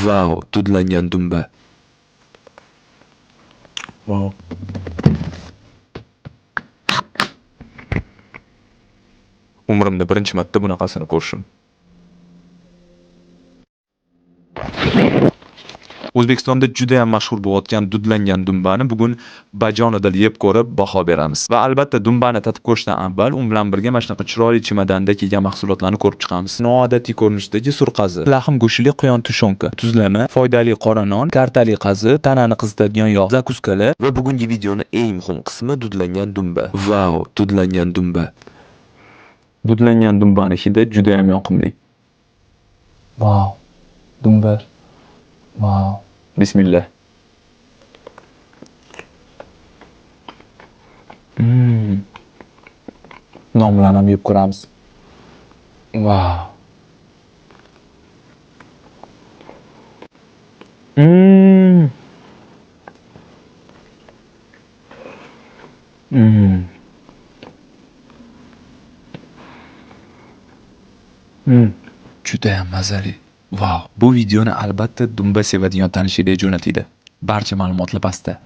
Vau, dudlangan dumba. Wow. Umrimda birinchi marta bunaqasini ko'rishim. O'zbekistonda juda ham mashhur bo'layotgan dudlangan dumbani bugun bajonidil yeb ko'rib baho beramiz. Va albatta dumbani tatib ko'rishdan avval u bilan birga mana shunaqa chiroyli chimodanda kelgan mahsulotlarni ko'rib chiqamiz. Noodatiy ko'rinishdagi surqazi, lahm go'shtli quyon tushonka, tuzlama, foydali qora non, kartali qazi, tanani qizitadigan yog', zakuskalar. Va bugungi videoning eng muhim qismi dudlangan dumba. Vau, dudlangan dumba. Dudlangan dumbani hidi juda ham yoqimli. Wow. Dumba. Wow. Bismillah. Non bilan ham yeb ko'ramiz. Wow. Juda ham mazali. Wow. Bu videoni albatta dumba sevadigan tanishingizga jo'nating. Barcha ma'lumotlar pastda.